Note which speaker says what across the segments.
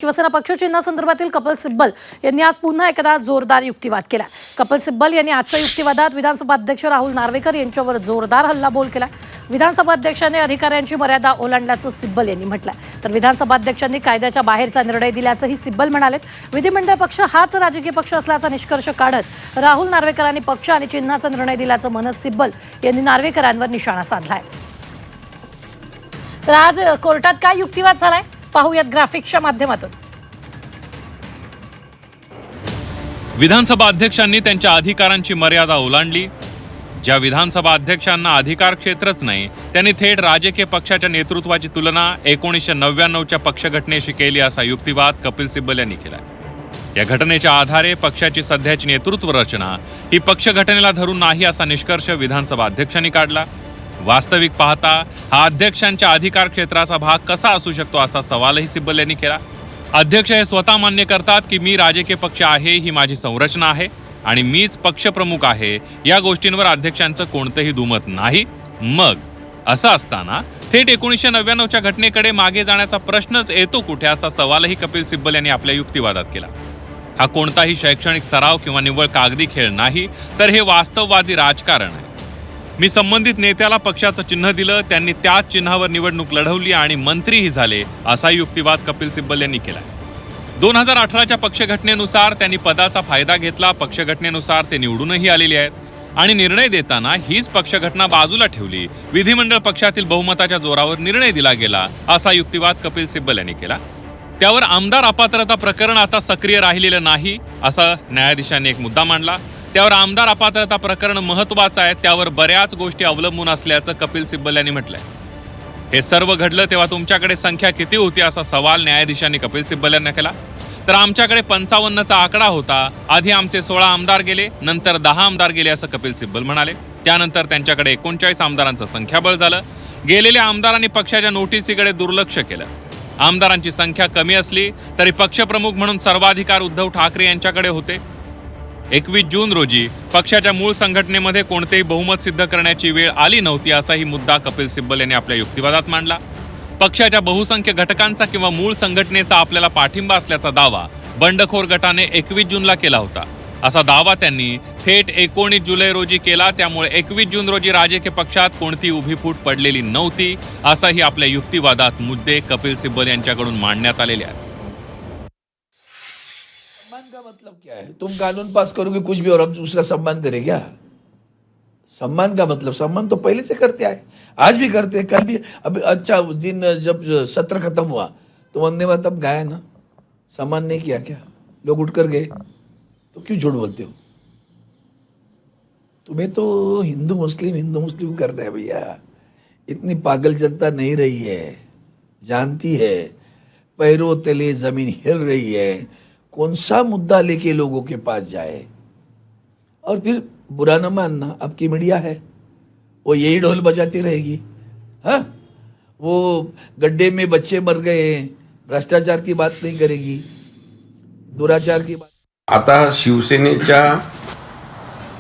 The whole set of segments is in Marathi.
Speaker 1: शिवसेना पक्षचिन्हासंदर्भातील कपिल सिब्बल यांनी आज पुन्हा एकदा जोरदार युक्तिवाद केला। कपिल सिब्बल यांनी आजच्या युक्तिवादात विधानसभा अध्यक्ष राहुल नार्वेकर यांच्यावर जोरदार हल्लाबोल केला। विधानसभा अध्यक्षांनी अधिकाऱ्यांची मर्यादा ओलांडल्याचं सिब्बल यांनी म्हटलं, तर विधानसभा अध्यक्षांनी कायद्याच्या बाहेरचा निर्णय दिल्याचंही सिब्बल म्हणाले। विधिमंडळ पक्ष हाच राजकीय पक्ष असल्याचा निष्कर्ष काढत राहुल नार्वेकरांनी पक्ष आणि चिन्हाचा निर्णय दिल्याचं म्हणत सिब्बल यांनी नार्वेकरांवर निशाणा साधलाय। तर आज कोर्टात काय युक्तिवाद झालाय पाहूयात ग्राफिक्सच्या माध्यमातून।
Speaker 2: विधानसभा अध्यक्षांनी त्यांच्या अधिकारांची मर्यादा ओलांडली। ज्या विधानसभा अध्यक्षांना अधिकार क्षेत्रच नाही त्यांनी थेट राजकीय पक्षाच्या नेतृत्वाची तुलना 1999च्या पक्षघटनेशी केली असा युक्तिवाद कपिल सिब्बल यांनी केला। या घटनेच्या आधारे पक्षाची सध्याची नेतृत्व रचना ही पक्षघटनेला धरून नाही असा निष्कर्ष विधानसभा अध्यक्षांनी काढला। वास्तविक पाहता हा अध्यक्षांच्या अधिकार क्षेत्राचा भाग कसा असू शकतो असा सवालही सिब्बल यांनी केला। अध्यक्ष हे स्वतः मान्य करतात की मी राजकीय पक्ष आहे, ही माझी संरचना आहे आणि मीच पक्षप्रमुख आहे, या गोष्टींवर अध्यक्षांचं कोणतंही दुमत नाही। मग असं असताना थेट 1999च्या घटनेकडे मागे जाण्याचा प्रश्नच येतो कुठे असा सवालही कपिल सिब्बल यांनी आपल्या युक्तिवादात केला। हा कोणताही शैक्षणिक सराव किंवा निव्वळ कागदी खेळ नाही, तर हे वास्तववादी राजकारण आहे। मी संबंधित नेत्याला पक्षाचं चिन्ह दिलं, त्यांनी त्याच चिन्हावर निवडणूक लढवली आणि मंत्रीही झाले असा युक्तिवाद कपिल सिब्बल यांनी केला। 2018च्या पक्षघटनेनुसार त्यांनी पदाचा फायदा घेतला, पक्षघटनेनुसार ते निवडूनही आलेले आहेत आणि निर्णय देताना हीच पक्षघटना बाजूला ठेवली, विधिमंडळ पक्षातील बहुमताच्या जोरावर निर्णय दिला गेला असा युक्तिवाद कपिल सिब्बल यांनी केला। त्यावर आमदार अपात्रता प्रकरण आता सक्रिय राहिलेलं नाही असा न्यायाधीशांनी एक मुद्दा मांडला। त्यावर आमदार अपात्रता प्रकरण महत्त्वाचं आहे, त्यावर बऱ्याच गोष्टी अवलंबून असल्याचं कपिल सिब्बल यांनी म्हटलंय। हे सर्व घडलं तेव्हा तुमच्याकडे संख्या किती होती असा सवाल न्यायाधीशांनी कपिल सिब्बल यांना केला। तर आमच्याकडे 55चा आकडा होता, आधी आमचे 16 आमदार गेले, नंतर 10 आमदार गेले असं कपिल सिब्बल म्हणाले। त्यानंतर त्यांच्याकडे 39 आमदारांचं संख्याबळ झालं। गेलेल्या आमदारांनी पक्षाच्या नोटीसीकडे दुर्लक्ष केलं। आमदारांची संख्या कमी असली तरी पक्षप्रमुख म्हणून सर्वाधिकार उद्धव ठाकरे यांच्याकडे होते। 21 जून रोजी पक्षाच्या मूळ संघटनेमध्ये कोणतेही बहुमत सिद्ध करण्याची वेळ आली नव्हती असाही मुद्दा कपिल सिब्बल यांनी आपल्या युक्तिवादात मांडला। पक्षाच्या बहुसंख्य घटकांचा किंवा मूळ संघटनेचा आपल्याला पाठिंबा असल्याचा दावा बंडखोर गटाने 21 जूनला केला होता असा दावा त्यांनी थेट 19 जुलै रोजी केला। त्यामुळे 21 जून रोजी राजकीय पक्षात कोणती उभी फूट पडलेली नव्हती असाही आपल्या युक्तिवादात मुद्दे कपिल सिब्बल यांच्याकडून मांडण्यात आलेले आहेत।
Speaker 3: सम्मान का मतलब क्या है? तुम कानून पास करोगे कुछ भी और हम उसका सम्मान करें क्या? सम्मान का मतलब, सम्मान तो पहले से करते आए, आज भी करते हैं, कल भी। अभी अच्छा दिन जब सत्र खत्म हुआ तो वंदे मातरम गाया ना, सम्मान नहीं किया क्या? लोग उठकर गए, तो क्यों झूठ बोलते हो? तुम्हें तो हिंदू मुस्लिम करना है भैया। इतनी पागल जनता नहीं रही है, जानती है, पैरों तले जमीन हिल रही है। कौन सा मुद्दा लेके लोगों के पास जाए? और फिर बुरा न मानना, आपकी मीडिया है, वो यही ढोल बजाती रहेगी। हाँ, वो गड्ढे में बच्चे मर गए, भ्रष्टाचार की बात नहीं करेगी, दुराचार की बात।
Speaker 4: आता शिवसेनेच्या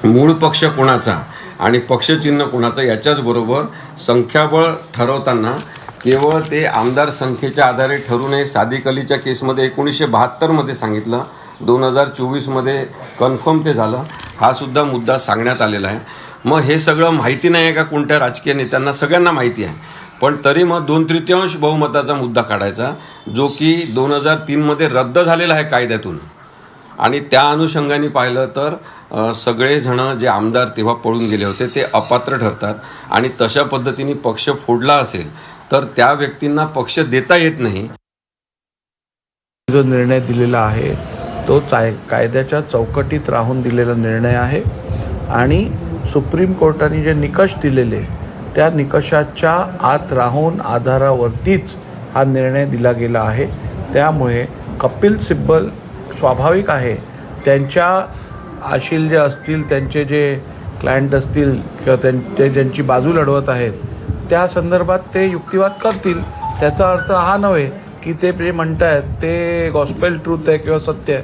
Speaker 4: मूळ पक्ष कोणाचा आणि पक्षचिन्ह कोणाचं याच्याच बरोबर संख्याबळ ठरवताना केवळ ते आमदार संख्येच्या आधारे ठरू नये। सादिक अलीच्या केसमध्ये 1972 मध्ये सांगितलं, 2024 मध्ये कन्फर्म ते झालं, हा सुद्धा मुद्दा सांगण्यात आलेला आहे। मग हे सगळं माहिती नाही आहे का कोणत्या राजकीय नेत्यांना? सगळ्यांना माहिती आहे, पण तरी मग 2/3 बहुमताचा मुद्दा काढायचा जो की 2003 मध्ये रद्द झालेला आहे कायद्यातून। आणि त्या अनुषंगाने पाहिलं तर सगळेजण जे आमदार तेव्हा पळून गेले होते ते अपात्र ठरतात आणि तशा पद्धतीने पक्ष फोडला असेल तर त्या व्यक्तींना पक्ष देता येत नाही।
Speaker 5: जो निर्णय दिलेला आहे तो कायद्याच्या चौकटीत राहून दिलेला निर्णय आहे आणि सुप्रीम कोर्टाने जे निकष दिलेले त्या निकषाच्या आत राहून आधारावरतीच हा निर्णय दिला गेला आहे। त्यामुळे कपिल सिब्बल स्वाभाविक आहे, त्यांच्या आशील जे असतील, त्यांचे जे क्लायंट असतील किंवा त्यांचे ज्यांची बाजू लढवत आहेत त्या संदर्भात ते युक्तिवाद करतील। त्याचा अर्थ हा नव्हे की ते जे म्हणतायत ते गॉस्पेल ट्रूथ आहे किंवा सत्य आहे।